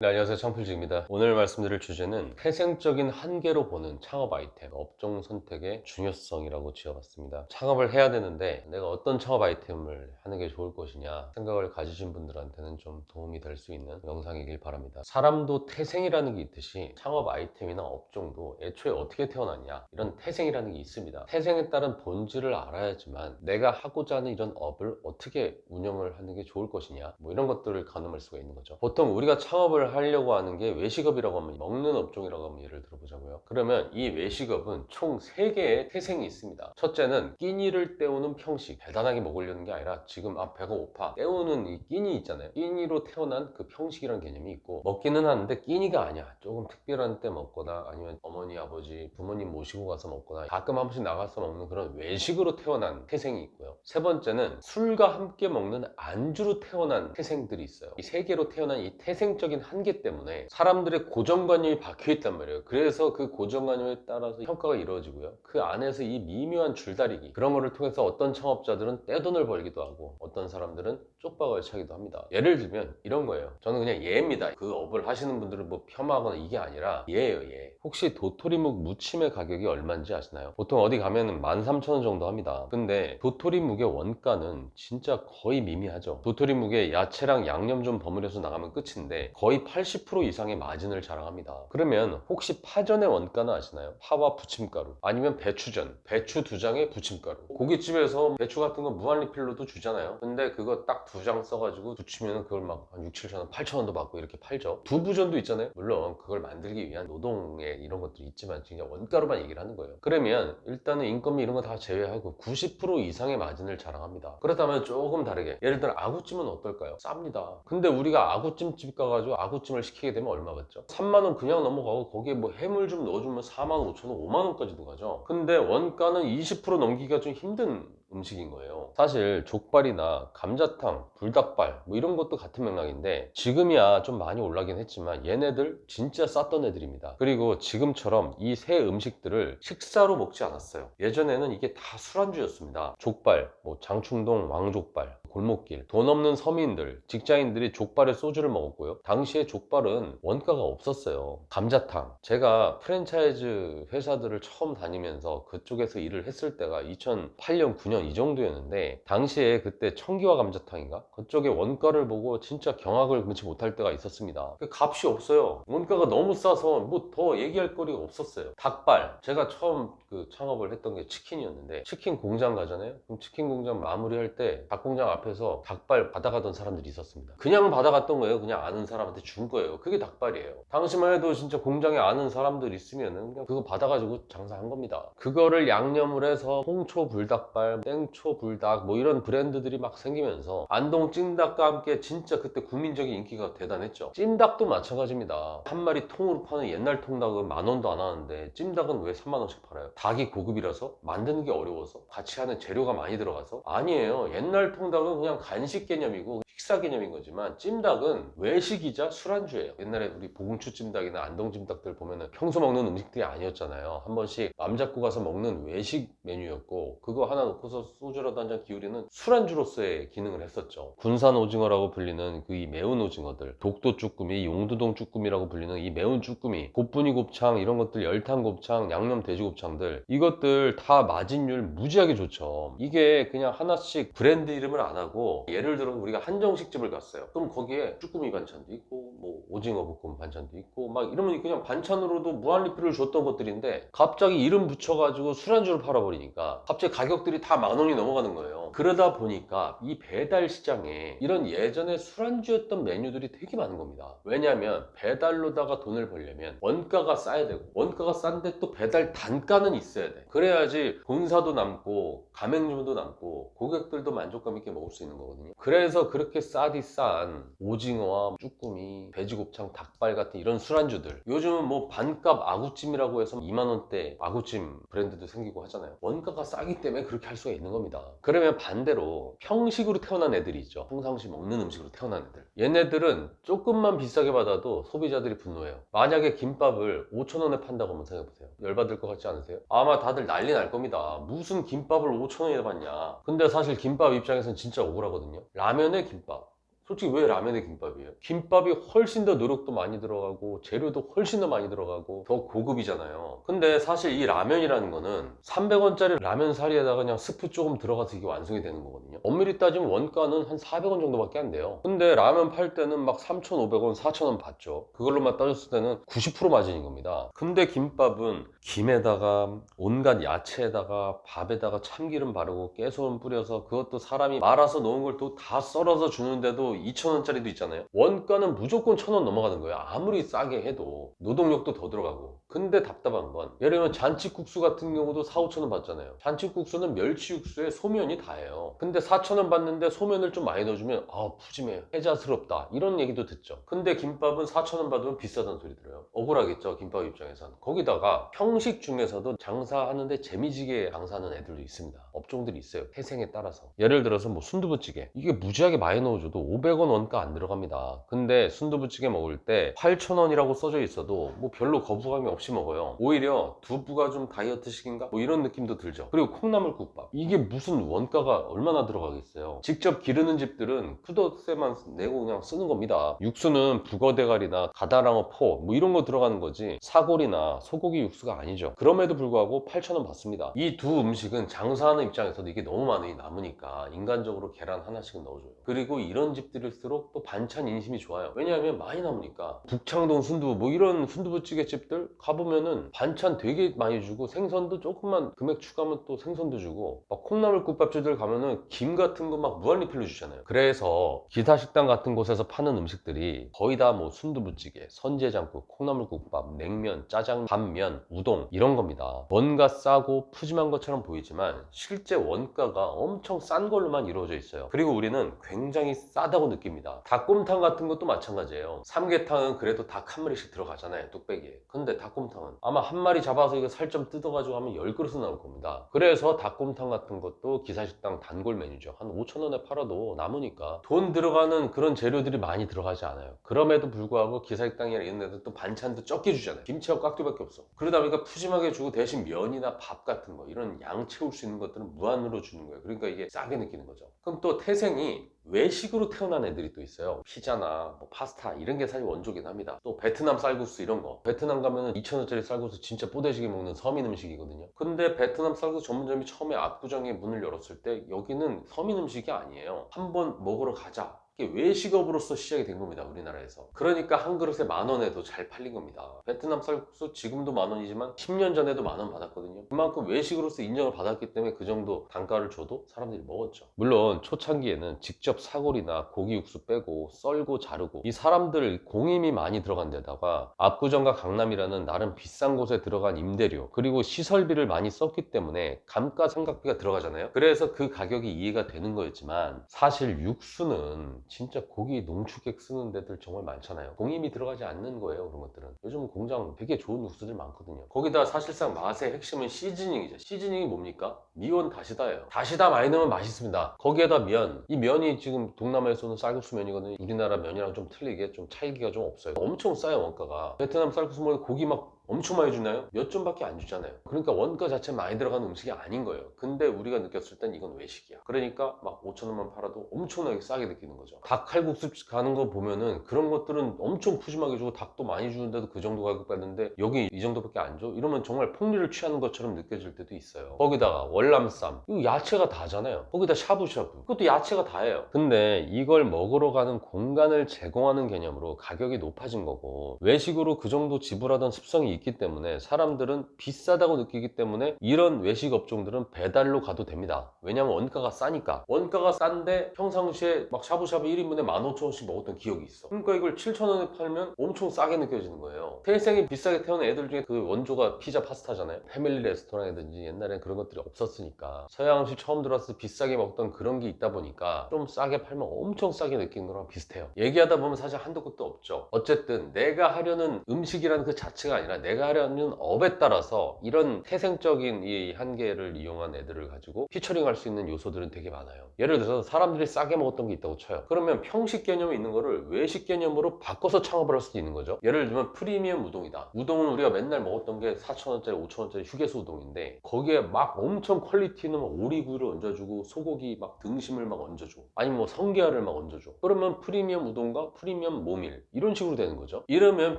네, 안녕하세요. 창필지입니다. 오늘 말씀드릴 주제는 태생적인 한계로 보는 창업 아이템, 업종 선택의 중요성이라고 지어봤습니다. 창업을 해야 되는데 내가 어떤 창업 아이템을 하는 게 좋을 것이냐 생각을 가지신 분들한테는 좀 도움이 될 수 있는 영상이길 바랍니다. 사람도 태생이라는 게 있듯이 창업 아이템이나 업종도 애초에 어떻게 태어났냐, 이런 태생이라는 게 있습니다. 태생에 따른 본질을 알아야지만 내가 하고자 하는 이런 업을 어떻게 운영을 하는 게 좋을 것이냐, 뭐 이런 것들을 가늠할 수가 있는 거죠. 보통 우리가 창업을 하려고 하는 게 외식업이라고 하면, 먹는 업종이라고 하면 예를 들어보자고요. 그러면 이 외식업은 총 3개의 태생이 있습니다. 첫째는 끼니를 때우는 평식, 대단하게 먹으려는 게 아니라 지금 배가 고파 때우는 이 끼니 있잖아요. 끼니로 태어난 그 평식이라는 개념이 있고, 먹기는 하는데 끼니가 아니야. 조금 특별한 때 먹거나 아니면 어머니 아버지 부모님 모시고 가서 먹거나 가끔 한 번씩 나가서 먹는 그런 외식으로 태어난 태생이 있고요. 세 번째는 술과 함께 먹는 안주로 태어난 태생들이 있어요. 이 3개로 태어난 이 태생적인 한계 때문에 사람들의 고정관념이 박혀있단 말이에요. 그래서 그 고정관념에 따라서 평가가 이루어지고요. 그 안에서 이 미묘한 줄다리기, 그런 거를 통해서 어떤 창업자들은 떼돈을 벌기도 하고 어떤 사람들은 쪽박을 차기도 합니다. 예를 들면 이런 거예요. 저는 그냥 예입니다. 그 업을 하시는 분들은 뭐 폄하하거나 이게 아니라 예예요, 예. 혹시 도토리묵 무침의 가격이 얼마인지 아시나요? 보통 어디 가면은 13,000원 정도 합니다. 근데 도토리묵의 원가는 진짜 거의 미미하죠. 도토리묵에 야채랑 양념 좀 버무려서 나가면 끝인데 거의 80% 이상의 마진을 자랑합니다. 그러면 혹시 파전의 원가는 아시나요? 파와 부침가루, 아니면 배추전, 배추 2장에 부침가루. 고깃집에서 배추 같은 거 무한리필로도 주잖아요. 근데 그거 딱 2장 써가지고 부치면 그걸 막 한 6, 7천원, 8천원도 받고 이렇게 팔죠. 두부전도 있잖아요. 물론 그걸 만들기 위한 노동의 이런 것도 있지만 진짜 원가로만 얘기를 하는 거예요. 그러면 일단은 인건비 이런 거 다 제외하고 90% 이상의 마진을 자랑합니다. 그렇다면 조금 다르게, 예를 들어 아구찜은 어떨까요? 쌉니다. 근데 우리가 아구찜집 가가지고 아구찜을 시키게 되면 얼마 받죠? 3만원 그냥 넘어가고 거기에 뭐 해물 좀 넣어주면 4만 5천원, 5만원까지도 가죠. 근데 원가는 20% 넘기기가 좀 힘든 음식인 거예요. 사실 족발이나 감자탕, 불닭발 뭐 이런 것도 같은 맥락인데 지금이야 좀 많이 올라긴 했지만 얘네들 진짜 쌌던 애들입니다. 그리고 지금처럼 이 세 음식들을 식사로 먹지 않았어요. 예전에는 이게 다 술안주였습니다. 족발, 뭐 장충동 왕족발, 골목길, 돈 없는 서민들, 직장인들이 족발에 소주를 먹었고요. 당시에 족발은 원가가 없었어요. 감자탕, 제가 프랜차이즈 회사들을 처음 다니면서 그쪽에서 일을 했을 때가 2008년, 9년 이 정도였는데 당시에 그때 청기화 감자탕인가? 그쪽에 원가를 보고 진짜 경악을 금치 못할 때가 있었습니다. 그 값이 없어요. 원가가 너무 싸서 뭐 더 얘기할 거리가 없었어요. 닭발, 제가 처음 그 창업을 했던 게 치킨이었는데 치킨 공장 가잖아요. 그럼 치킨 공장 마무리할 때 닭 공장 앞에서 닭발 받아가던 사람들이 있었습니다. 그냥 받아갔던 거예요. 그냥 아는 사람한테 준 거예요. 그게 닭발이에요. 당시만 해도 진짜 공장에 아는 사람들 있으면은 그냥 그거 받아가지고 장사한 겁니다. 그거를 양념을 해서 홍초 불닭발, 땡초 불닭 뭐 이런 브랜드들이 막 생기면서 안동 찜닭과 함께 진짜 그때 국민적인 인기가 대단했죠. 찜닭도 마찬가지입니다. 한 마리 통으로 파는 옛날 통닭은 10,000원도 안 하는데 찜닭은 왜 30,000원씩 팔아요? 닭이 고급이라서? 만드는 게 어려워서? 같이 하는 재료가 많이 들어가서? 아니에요. 옛날 통닭은 그냥 간식 개념이고 식사 개념인 거지만 찜닭은 외식이자 술안주예요. 옛날에 우리 보궁추 찜닭이나 안동 찜닭들 보면은 평소 먹는 음식들이 아니었잖아요. 한 번씩 맘 잡고 가서 먹는 외식 메뉴였고, 그거 하나 놓고서 소주라도 한 잔 기울이는 술안주로서의 기능을 했었죠. 군산 오징어라고 불리는 그 이 매운 오징어들, 독도 쭈꾸미, 용두동 쭈꾸미라고 불리는 이 매운 쭈꾸미, 곱분이 곱창 이런 것들, 열탕 곱창, 양념 돼지 곱창들, 이것들 다 마진율 무지하게 좋죠. 이게 그냥 하나씩 브랜드 이름을 안 하고, 예를 들어 우리가 한정식집을 갔어요. 그럼 거기에 쭈꾸미 반찬도 있고 뭐 오징어 볶음 반찬도 있고 막 이러면 그냥 반찬으로도 무한리필을 줬던 것들인데 갑자기 이름 붙여가지고 술안주를 팔아버리니까 갑자기 가격들이 다 10,000원이 넘어가는 거예요. 그러다 보니까 이 배달 시장에 이런 예전에 술안주였던 메뉴들이 되게 많은 겁니다. 왜냐하면 배달로다가 돈을 벌려면 원가가 싸야 되고, 원가가 싼데 또 배달 단가는 있어야 돼. 그래야지 본사도 남고 가맹점도 남고 고객들도 만족감 있게 먹을 수 있는 거거든요. 그래서 그렇게 싸디 싼 오징어와 쭈꾸미, 돼지곱창, 닭발 같은 이런 술안주들, 요즘은 뭐 반값 아구찜이라고 해서 2만원대 아구찜 브랜드도 생기고 하잖아요. 원가가 싸기 때문에 그렇게 할 수가 있는 겁니다. 그러면 반대로 평식으로 태어난 애들이 있죠. 평상시 먹는 음식으로 태어난 애들, 얘네들은 조금만 비싸게 받아도 소비자들이 분노해요. 만약에 김밥을 5,000원에 판다고 한번 생각해보세요. 열받을 것 같지 않으세요? 아마 다들 난리 날 겁니다. 무슨 김밥을 5,000원에 받냐. 근데 사실 김밥 입장에서는 진짜 억울하거든요. 라면에 김밥, 솔직히 왜 라면에 김밥이에요? 김밥이 훨씬 더 노력도 많이 들어가고 재료도 훨씬 더 많이 들어가고 더 고급이잖아요. 근데 사실 이 라면이라는 거는 300원짜리 라면 사리에다가 그냥 스프 조금 들어가서 이게 완성이 되는 거거든요. 엄밀히 따지면 원가는 한 400원 정도밖에 안 돼요. 근데 라면 팔 때는 막 3,500원, 4,000원 받죠. 그걸로만 따졌을 때는 90% 마진인 겁니다. 근데 김밥은 김에다가 온갖 야채에다가 밥에다가 참기름 바르고 깨소금 뿌려서 그것도 사람이 말아서 놓은 걸 또 다 썰어서 주는데도 2,000원짜리도 있잖아요. 원가는 무조건 1,000원 넘어가는 거예요. 아무리 싸게 해도 노동력도 더 들어가고. 근데 답답한 건 예를 들면 잔치국수 같은 경우도 4, 5,000원 받잖아요. 잔치국수는 멸치 육수에 소면이 다예요. 근데 4,000원 받는데 소면을 좀 많이 넣어주면 아 푸짐해 해자스럽다 이런 얘기도 듣죠. 근데 김밥은 4,000원 받으면 비싸다는 소리 들어요. 억울하겠죠 김밥 입장에선. 거기다가 평식 중에서도 장사하는데 재미지게 장사하는 애들도 있습니다. 업종들이 있어요. 태생에 따라서. 예를 들어서 뭐 순두부찌개 이게 무지하게 많이 넣어줘도 500원 원가 안 들어갑니다. 근데 순두부찌개 먹을 때 8,000원이라고 써져 있어도 뭐 별로 거부감이 없이 먹어요. 오히려 두부가 좀 다이어트식인가? 뭐 이런 느낌도 들죠. 그리고 콩나물국밥 이게 무슨 원가가 얼마나 들어가겠어요. 직접 기르는 집들은 푸드세만 내고 그냥 쓰는 겁니다. 육수는 북어대가리나 가다랑어 포 뭐 이런 거 들어가는 거지 사골이나 소고기 육수가 아니죠. 그럼에도 불구하고 8,000원 받습니다. 이 두 음식은 장사하는 입장에서도 이게 너무 많이 남으니까 인간적으로 계란 하나씩은 넣어줘요. 그리고 이런 집들일수록 또 반찬 인심이 좋아요. 왜냐하면 많이 남으니까. 북창동 순두부 뭐 이런 순두부찌개 집들 가보면은 반찬 되게 많이 주고 생선도 조금만 금액 추가하면 또 생선도 주고 막 콩나물국밥집들 가면은 김 같은 거 막 무한리필로 주잖아요. 그래서 기사식당 같은 곳에서 파는 음식들이 거의 다 뭐 순두부찌개, 선제장국, 콩나물국밥, 냉면, 짜장, 반면, 우동 이런 겁니다. 뭔가 싸고 푸짐한 것처럼 보이지만 실제 원가가 엄청 싼 걸로만 이루어져 있어요. 그리고 우리는 굉장히 싸다고 느낍니다. 닭곰탕 같은 것도 마찬가지예요. 삼계탕은 그래도 닭 한 마리씩 들어가잖아요, 뚝배기에. 근데 닭곰탕은 아마 한 마리 잡아서 이거 살 좀 뜯어가지고 하면 10그릇은 나올 겁니다. 그래서 닭곰탕 같은 것도 기사식당 단골 메뉴죠. 한 5,000원에 팔아도 남으니까 돈 들어가는 그런 재료들이 많이 들어가지 않아요. 그럼에도 불구하고 기사식당이나 이런 데도 또 반찬도 적게 주잖아요. 김치하고 깍두기밖에 없어. 그러다 보니까 푸짐하게 주고 대신 면이나 밥 같은 거 이런 양 채울 수 있는 것들은 무한으로 주는 거예요. 그러니까 이게 싸게 느끼는 거죠. 그럼 또 태생이 외식으로 태어난 애들이 또 있어요. 피자나 뭐 파스타 이런 게 사실 원조긴 합니다. 또 베트남 쌀국수 이런 거 베트남 가면은 2,000원짜리 쌀국수 진짜 뽀대시게 먹는 서민 음식이거든요. 근데 베트남 쌀국수 전문점이 처음에 압구정에 문을 열었을 때 여기는 서민 음식이 아니에요. 한번 먹으러 가자. 외식업으로서 시작이 된 겁니다. 우리나라에서. 그러니까 한 그릇에 10,000원에도 잘 팔린 겁니다. 베트남 쌀국수 지금도 10,000원이지만 10년 전에도 10,000원 받았거든요. 그만큼 외식으로서 인정을 받았기 때문에 그 정도 단가를 줘도 사람들이 먹었죠. 물론 초창기에는 직접 사골이나 고기 육수 빼고 썰고 자르고 이 사람들 공임이 많이 들어간 데다가 압구정과 강남이라는 나름 비싼 곳에 들어간 임대료 그리고 시설비를 많이 썼기 때문에 감가상각비가 들어가잖아요. 그래서 그 가격이 이해가 되는 거였지만 사실 육수는 진짜 고기 농축액 쓰는 데들 정말 많잖아요. 공임이 들어가지 않는 거예요. 그런 것들은 요즘 공장 되게 좋은 육수들 많거든요. 거기다 사실상 맛의 핵심은 시즈닝이죠. 시즈닝이 뭡니까? 미원 다시다예요. 다시다 많이 넣으면 맛있습니다. 거기에다 면, 이 면이 지금 동남아에서는 쌀국수 면이거든요. 우리나라 면이랑 좀 틀리게 좀 차이가 좀 없어요. 엄청 싸요 원가가. 베트남 쌀국수 먹으면 고기 막 엄청 많이 주나요? 몇 점밖에 안 주잖아요. 그러니까 원가 자체 많이 들어가는 음식이 아닌 거예요. 근데 우리가 느꼈을 땐 이건 외식이야. 그러니까 막 5,000원만 팔아도 엄청나게 싸게 느끼는 거죠. 닭 칼국수 가는 거 보면은 그런 것들은 엄청 푸짐하게 주고 닭도 많이 주는데도 그 정도 가격 받는데 여기 이 정도밖에 안 줘? 이러면 정말 폭리를 취하는 것처럼 느껴질 때도 있어요. 거기다가 월남쌈 이거 야채가 다잖아요. 거기다 샤브샤브 그것도 야채가 다예요. 근데 이걸 먹으러 가는 공간을 제공하는 개념으로 가격이 높아진 거고 외식으로 그 정도 지불하던 습성이 있기 때문에 사람들은 비싸다고 느끼기 때문에 이런 외식 업종들은 배달로 가도 됩니다. 왜냐면 원가가 싸니까. 원가가 싼데 평상시에 막 샤브샤브 1인분에 15,000원씩 먹었던 기억이 있어. 그러니까 이걸 7,000원에 팔면 엄청 싸게 느껴지는 거예요. 태생이 비싸게 태어난 애들 중에 그 원조가 피자 파스타잖아요. 패밀리 레스토랑이든지 옛날엔 그런 것들이 없었으니까 서양 음식 처음 들어왔을 때 비싸게 먹던 그런 게 있다 보니까 좀 싸게 팔면 엄청 싸게 느끼는 거랑 비슷해요. 얘기하다 보면 사실 한도 끝도 없죠. 어쨌든 내가 하려는 음식이라는 그 자체가 아니라 내가 하려는 업에 따라서 이런 태생적인 이 한계를 이용한 애들을 가지고 피처링 할 수 있는 요소들은 되게 많아요. 예를 들어서 사람들이 싸게 먹었던 게 있다고 쳐요. 그러면 평식 개념이 있는 거를 외식 개념으로 바꿔서 창업을 할 수도 있는 거죠. 예를 들면 프리미엄 우동이다. 우동은 우리가 맨날 먹었던 게 4,000원짜리 5,000원짜리 휴게소 우동인데 거기에 막 엄청 퀄리티 있는 오리구이를 얹어주고 소고기 막 등심을 막 얹어줘. 아니면 뭐 성게알을 막 얹어줘. 그러면 프리미엄 우동과 프리미엄 모밀 이런 식으로 되는 거죠. 이러면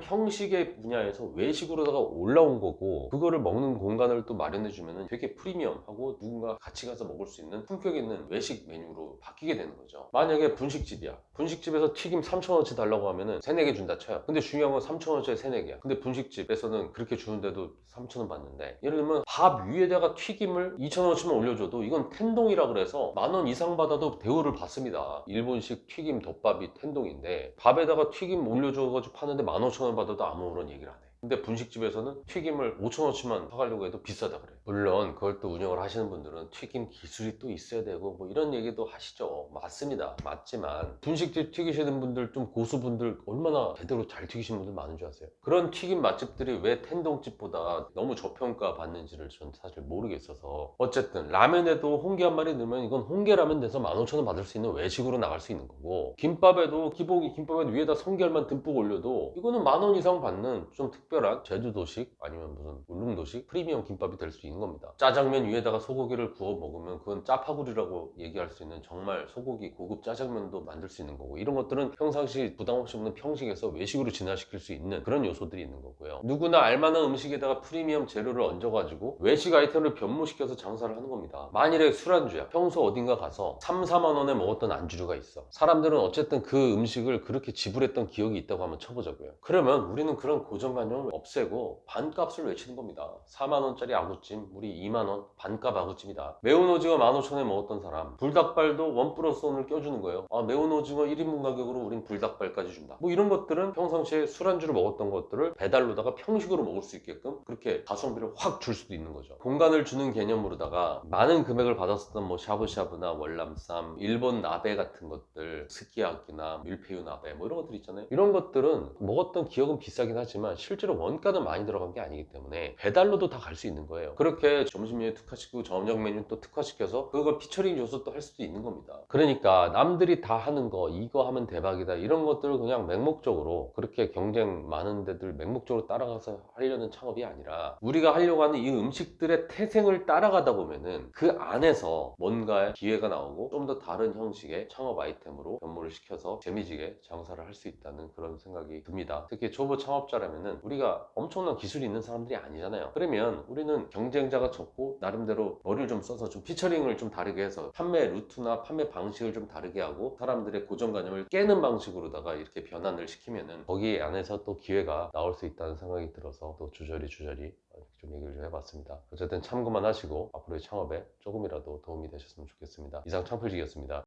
평식의 분야에서 외식으로다가 올라온 거고 그거를 먹는 공간을 또 마련해 주면은 되게 프리미엄하고 누군가 같이 가서 먹을 수 있는 품격 있는 외식 메뉴로 바뀌게 되는 거죠. 만약에 분식집이야. 분식집에서 튀김 3,000원어치 달라고 하면은 3, 4개 준다 쳐요. 근데 중요한 건 3,000원어치에 3, 4개야. 근데 분식집에서는 그렇게 주는데도 3,000원 받는데 예를 들면 밥 위에다가 튀김을 2,000원어치만 올려줘도 이건 텐동이라 그래서 10,000원 이상 받아도 대우를 받습니다. 일본식 튀김 덮밥이 텐동인데 밥에다가 튀김 올려줘가지고 파는데 15,000원 받아도 아무런 얘기를 안 해. 근데 분식집에서는 튀김을 5,000원어치만 사가려고 해도 비싸다 그래. 물론 그걸 또 운영을 하시는 분들은 튀김 기술이 또 있어야 되고 뭐 이런 얘기도 하시죠. 맞습니다. 맞지만 분식집 튀기시는 분들 좀 고수분들 얼마나 제대로 잘 튀기시는 분들 많은 줄 아세요? 그런 튀김 맛집들이 왜 텐동집보다 너무 저평가 받는지를 전 사실 모르겠어서 어쨌든 라면에도 홍게 한 마리 넣으면 이건 홍게라면 돼서 15,000원 받을 수 있는 외식으로 나갈 수 있는 거고 김밥에도 기본이 김밥에 위에다 성게알만 듬뿍 올려도 이거는 10,000원 이상 받는 좀 특별한 제주도식 아니면 무슨 울릉도식 프리미엄 김밥이 될 수 있는 겁니다. 짜장면 위에다가 소고기를 구워 먹으면 그건 짜파구리라고 얘기할 수 있는 정말 소고기 고급 짜장면도 만들 수 있는 거고 이런 것들은 평상시 부담 없이 먹는 평식에서 외식으로 진화시킬 수 있는 그런 요소들이 있는 거고요. 누구나 알만한 음식에다가 프리미엄 재료를 얹어가지고 외식 아이템을 변모시켜서 장사를 하는 겁니다. 만일에 술안주야. 평소 어딘가 가서 3, 4만 원에 먹었던 안주류가 있어. 사람들은 어쨌든 그 음식을 그렇게 지불했던 기억이 있다고 한번 쳐보자고요. 그러면 우리는 그런 고정관념을 없애고 반값을 외치는 겁니다. 4만 원짜리 아구찜 우리 2만 원 반값 아구찜이다. 매운 오징어 15,000원에 먹었던 사람 불닭발도 1+1을 껴주는 거예요. 아, 매운 오징어 1인분 가격으로 우린 불닭발까지 준다. 뭐 이런 것들은 평상시에 술안주로 먹었던 것들을 배달로다가 평식으로 먹을 수 있게끔 그렇게 가성비를 확 줄 수도 있는 거죠. 공간을 주는 개념으로다가 많은 금액을 받았었던 뭐 샤브샤브나 월남쌈 일본 나베 같은 것들 스키야키나 밀푀유 나베 뭐 이런 것들 있잖아요. 이런 것들은 먹었던 기억은 비싸긴 하지만 실제로 원가는 많이 들어간 게 아니기 때문에 배달로도 다 갈 수 있는 거예요. 그렇게 점심 메뉴 특화시키고 저녁 메뉴 또 특화시켜서 그걸 피처링 줘서 또 할 수도 있는 겁니다. 그러니까 남들이 다 하는 거 이거 하면 대박이다 이런 것들을 그냥 맹목적으로 그렇게 경쟁 많은 데들 맹목적으로 따라가서 하려는 창업이 아니라 우리가 하려고 하는 이 음식들의 태생을 따라가다 보면은 그 안에서 뭔가의 기회가 나오고 좀 더 다른 형식의 창업 아이템으로 변모를 시켜서 재미지게 장사를 할 수 있다는 그런 생각이 듭니다. 특히 초보 창업자라면은 우리가 엄청난 기술이 있는 사람들이 아니잖아요. 그러면 우리는 경쟁자가 적고 나름대로 머리를 좀 써서 좀 피처링을 좀 다르게 해서 판매 루트나 판매 방식을 좀 다르게 하고 사람들의 고정관념을 깨는 방식으로다가 이렇게 변환을 시키면은 거기 안에서 또 기회가 나올 수 있다는 생각이 들어서 또 주저리 좀 얘기를 좀 해봤습니다. 어쨌든 참고만 하시고 앞으로의 창업에 조금이라도 도움이 되셨으면 좋겠습니다. 이상 창필직이었습니다.